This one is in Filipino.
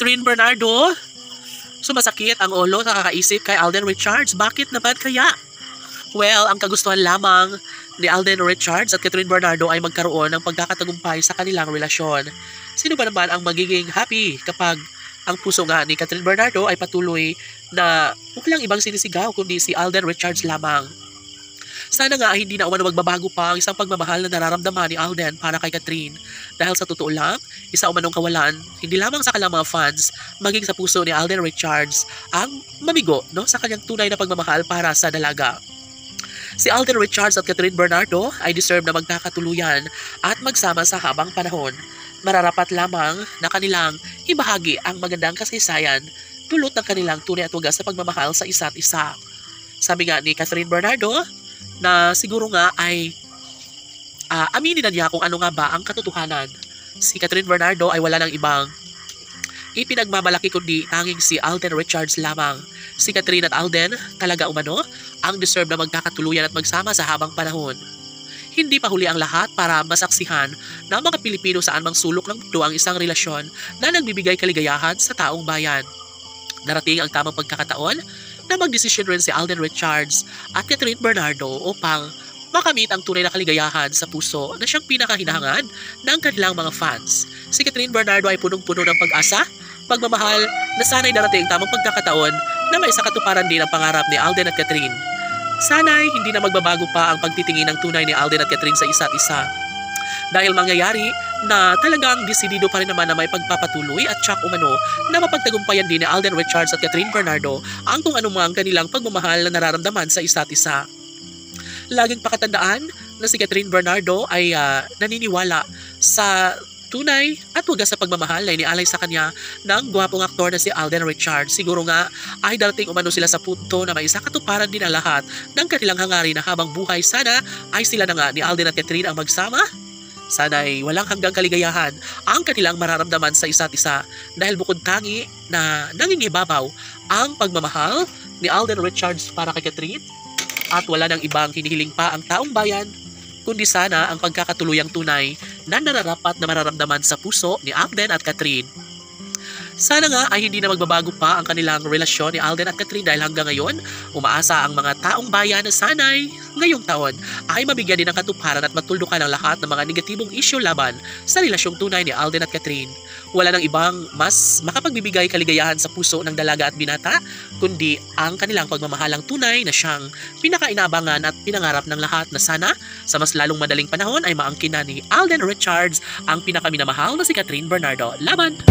Catherine Bernardo, sumasakit ang ulo sa kakaisip kay Alden Richards. Bakit naman kaya? Well, ang kagustuhan lamang ni Alden Richards at Catherine Bernardo ay magkaroon ng pagkakatagumpay sa kanilang relasyon. Sino ba naman ang magiging happy kapag ang puso nga ni Catherine Bernardo ay patuloy na walang ibang sinisigaw kundi si Alden Richards lamang? Sana nga ay hindi na umano magbabago pa ang isang pagmamahal na nararamdaman ni Alden para kay Catherine. Dahil sa totoo lang, isa umanong kawalan, hindi lamang sa kanilang mga fans, maging sa puso ni Alden Richards ang mamigo sa kanyang tunay na pagmamahal para sa dalaga. Si Alden Richards at Catherine Bernardo ay deserve na magkakatuluyan at magsama sa habang panahon. Mararapat lamang na kanilang ibahagi ang magandang kasaysayan dulot ng kanilang tunay at wagas na pagmamahal sa isa't isa. Sabi nga ni Catherine Bernardo, na siguro nga ay aminin na niya kung ano nga ba ang katotohanan. Si Catherine Bernardo ay wala ng ibang ipinagmamalaki kundi tanging si Alden Richards lamang. Si Catherine at Alden talaga umano ang deserve na magkakatuluyan at magsama sa habang panahon. Hindi pa huli ang lahat para masaksihan ng mga Pilipino saan mang sulok ng mundo ang isang relasyon na nagbibigay kaligayahan sa taong bayan. Narating ang tamang pagkakataon na magdesisyon rin si Alden Richards at Catherine Bernardo upang makamit ang tunay na kaligayahan sa puso na siyang pinakahinahangan ng kanilang mga fans. Si Catherine Bernardo ay punong-puno ng pag-asa, pagmamahal na sana'y darating ang tamang pagkakataon na may sakatuparan din ang pangarap ni Alden at Catherine. Sana'y hindi na magbabago pa ang pagtitingin ng tunay ni Alden at Catherine sa isa't isa. Dahil mangyayari na talagang desidido pa rin naman na may pagpapatuloy at tsak umano na mapagtagumpayan din ni Alden Richards at Catherine Bernardo ang kung anumang kanilang pagmamahal na nararamdaman sa isa't isa. Laging pakatandaan na si Catherine Bernardo ay naniniwala sa tunay at wagas sa pagmamahal na inialay sa kanya ng gwapong aktor na si Alden Richards. Siguro nga ay darating umano sila sa punto na may isakatuparan din ang lahat ng kanilang hangarin na habang buhay sana ay sila na nga ni Alden at Catherine ang magsama. Sana ay walang hanggang kaligayahan ang kanilang mararamdaman sa isa't isa dahil bukod tangi na nangingibabaw ang pagmamahal ni Alden Richards para kay Catherine at wala nang ibang hinihiling pa ang taong bayan kundi sana ang pagkakatuluyang tunay na nararapat na mararamdaman sa puso ni Alden at Catherine. Sana nga ay hindi na magbabago pa ang kanilang relasyon ni Alden at Catherine dahil hanggang ngayon, umaasa ang mga taong bayan na sanay ngayong taon ay mabigyan din ng katuparan at matuldukan ang lahat ng mga negatibong issue laban sa relasyong tunay ni Alden at Catherine. Wala nang ibang mas makapagbibigay kaligayahan sa puso ng dalaga at binata, kundi ang kanilang pagmamahalang tunay na siyang pinakainabangan at pinangarap ng lahat na sana sa mas lalong madaling panahon ay maangkin na ni Alden Richards ang pinakaminamahal na si Catherine Bernardo. Laban!